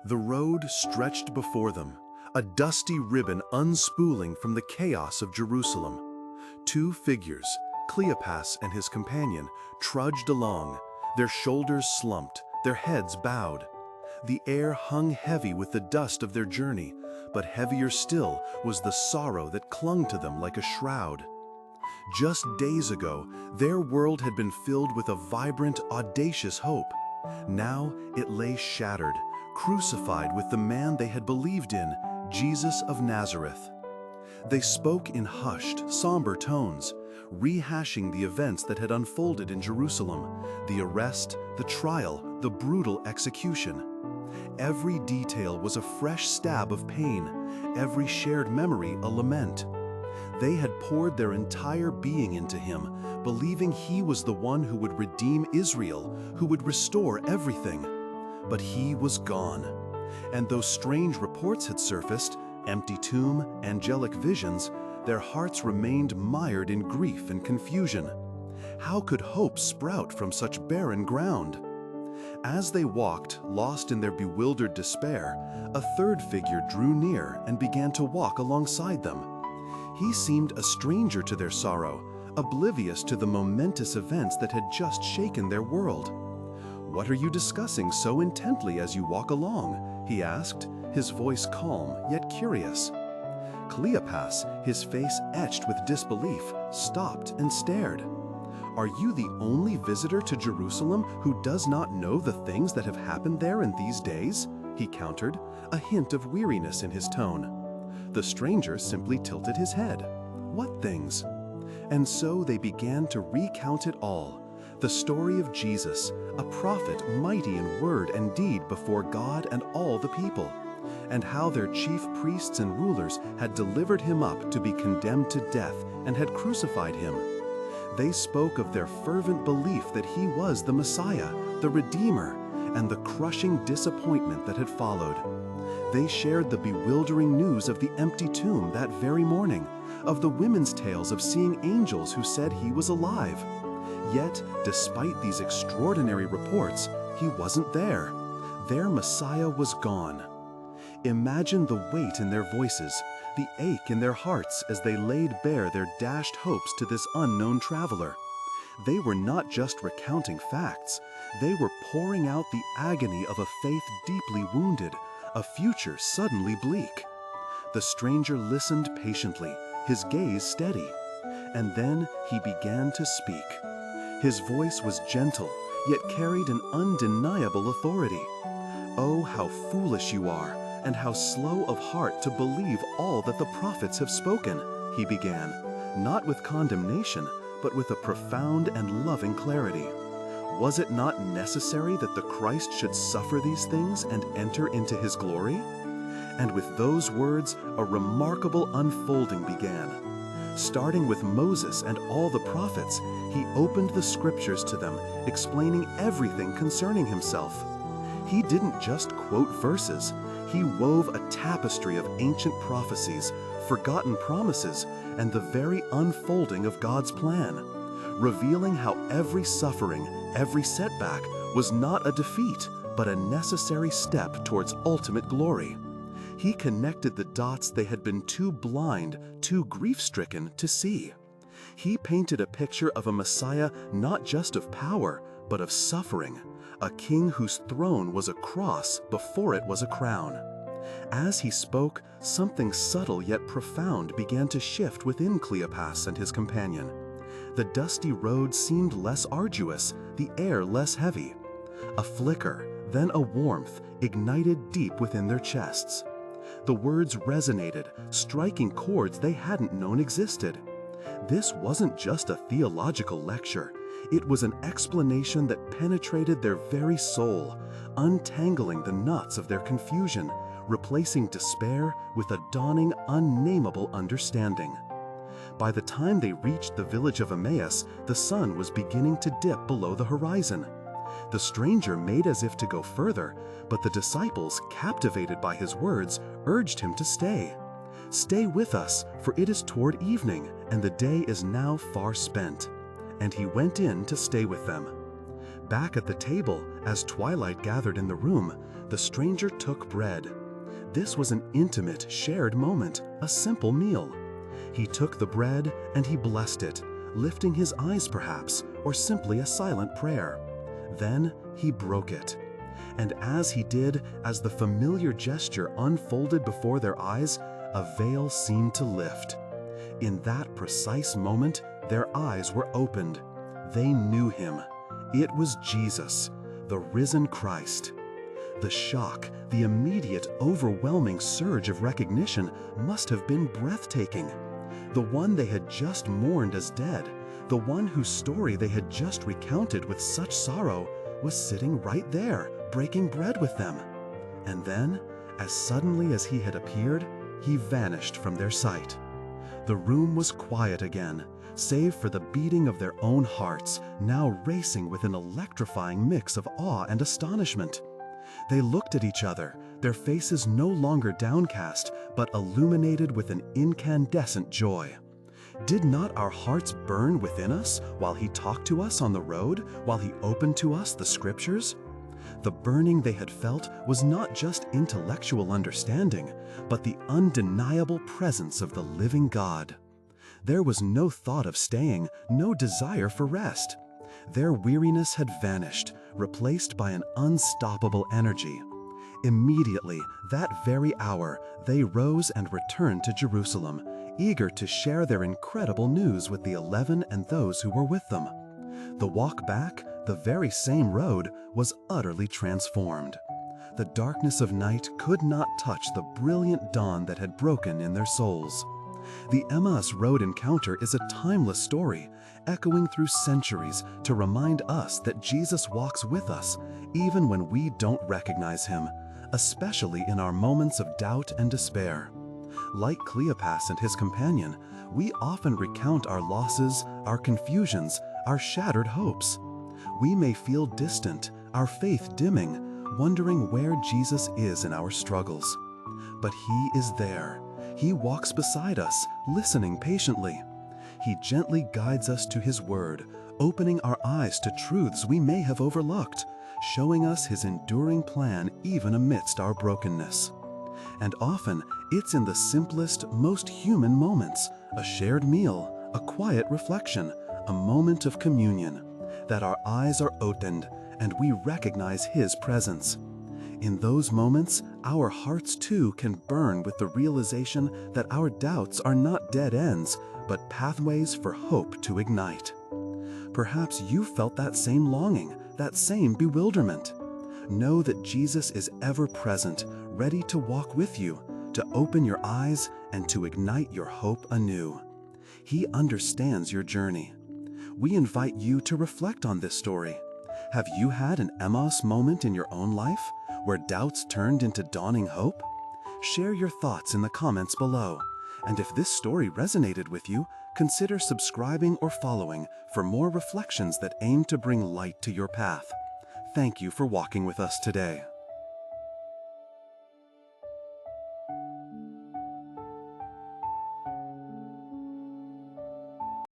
The road stretched before them, a dusty ribbon unspooling from the chaos of Jerusalem. Two figures, Cleopas and his companion, trudged along, their shoulders slumped, their heads bowed. The air hung heavy with the dust of their journey, but heavier still was the sorrow that clung to them like a shroud. Just days ago, their world had been filled with a vibrant, audacious hope. Now it lay shattered, crucified with the man they had believed in, Jesus of Nazareth. They spoke in hushed, somber tones, rehashing the events that had unfolded in Jerusalem, the arrest, the trial, the brutal execution. Every detail was a fresh stab of pain, every shared memory a lament. They had poured their entire being into him, believing he was the one who would redeem Israel, who would restore everything. But he was gone. And though strange reports had surfaced, empty tomb, angelic visions, their hearts remained mired in grief and confusion. How could hope sprout from such barren ground? As they walked, lost in their bewildered despair, a third figure drew near and began to walk alongside them. He seemed a stranger to their sorrow, oblivious to the momentous events that had just shaken their world. "What are you discussing so intently as you walk along?" he asked, his voice calm yet curious. Cleopas, his face etched with disbelief, stopped and stared. "Are you the only visitor to Jerusalem who does not know the things that have happened there in these days?" he countered, a hint of weariness in his tone. The stranger simply tilted his head. "What things?" And so they began to recount it all. The story of Jesus, a prophet mighty in word and deed before God and all the people, and how their chief priests and rulers had delivered him up to be condemned to death and had crucified him. They spoke of their fervent belief that he was the Messiah, the Redeemer, and the crushing disappointment that had followed. They shared the bewildering news of the empty tomb that very morning, of the women's tales of seeing angels who said he was alive. Yet, despite these extraordinary reports, he wasn't there. Their Messiah was gone. Imagine the weight in their voices, the ache in their hearts as they laid bare their dashed hopes to this unknown traveler. They were not just recounting facts, they were pouring out the agony of a faith deeply wounded, a future suddenly bleak. The stranger listened patiently, his gaze steady, and then he began to speak. His voice was gentle, yet carried an undeniable authority. "Oh, how foolish you are, and how slow of heart to believe all that the prophets have spoken," he began, not with condemnation, but with a profound and loving clarity. Was it not necessary that the Christ should suffer these things and enter into his glory? And with those words, a remarkable unfolding began. Starting with Moses and all the prophets, he opened the scriptures to them, explaining everything concerning himself. He didn't just quote verses, he wove a tapestry of ancient prophecies, forgotten promises, and the very unfolding of God's plan, revealing how every suffering, every setback was not a defeat, but a necessary step towards ultimate glory. He connected the dots they had been too blind, too grief-stricken to see. He painted a picture of a Messiah not just of power, but of suffering, a king whose throne was a cross before it was a crown. As he spoke, something subtle yet profound began to shift within Cleopas and his companion. The dusty road seemed less arduous, the air less heavy. A flicker, then a warmth, ignited deep within their chests. The words resonated, striking chords they hadn't known existed. This wasn't just a theological lecture. It was an explanation that penetrated their very soul, untangling the knots of their confusion, replacing despair with a dawning, unnameable understanding. By the time they reached the village of Emmaus, the sun was beginning to dip below the horizon. The stranger made as if to go further, but the disciples, captivated by his words, urged him to stay. "Stay with us, for it is toward evening, and the day is now far spent." And he went in to stay with them. Back at the table, as twilight gathered in the room, the stranger took bread. This was an intimate, shared moment, a simple meal. He took the bread and he blessed it, lifting his eyes perhaps, or simply a silent prayer. Then he broke it. And as he did, as the familiar gesture unfolded before their eyes, a veil seemed to lift. In that precise moment, their eyes were opened. They knew him. It was Jesus, the risen Christ. The shock, the immediate, overwhelming surge of recognition must have been breathtaking. The one they had just mourned as dead, the one whose story they had just recounted with such sorrow, was sitting right there, breaking bread with them. And then, as suddenly as he had appeared, he vanished from their sight. The room was quiet again, save for the beating of their own hearts, now racing with an electrifying mix of awe and astonishment. They looked at each other, their faces no longer downcast, but illuminated with an incandescent joy. Did not our hearts burn within us while he talked to us on the road, while he opened to us the scriptures? The burning they had felt was not just intellectual understanding, but the undeniable presence of the living God. There was no thought of staying, no desire for rest. Their weariness had vanished, replaced by an unstoppable energy. Immediately, that very hour, they rose and returned to Jerusalem, eager to share their incredible news with the 11 and those who were with them. The walk back, the very same road, was utterly transformed. The darkness of night could not touch the brilliant dawn that had broken in their souls. The Emmaus Road encounter is a timeless story, echoing through centuries to remind us that Jesus walks with us, even when we don't recognize him, especially in our moments of doubt and despair. Like Cleopas and his companion, we often recount our losses, our confusions, our shattered hopes. We may feel distant, our faith dimming, wondering where Jesus is in our struggles. But he is there. He walks beside us, listening patiently. He gently guides us to his word, opening our eyes to truths we may have overlooked, showing us his enduring plan even amidst our brokenness. And often, it's in the simplest, most human moments, a shared meal, a quiet reflection, a moment of communion, that our eyes are opened and we recognize his presence. In those moments, our hearts too can burn with the realization that our doubts are not dead ends, but pathways for hope to ignite. Perhaps you felt that same longing, that same bewilderment. Know that Jesus is ever present, ready to walk with you, to open your eyes and to ignite your hope anew. He understands your journey. We invite you to reflect on this story. Have you had an Emmaus moment in your own life, where doubts turned into dawning hope? Share your thoughts in the comments below. And if this story resonated with you, consider subscribing or following for more reflections that aim to bring light to your path. Thank you for walking with us today.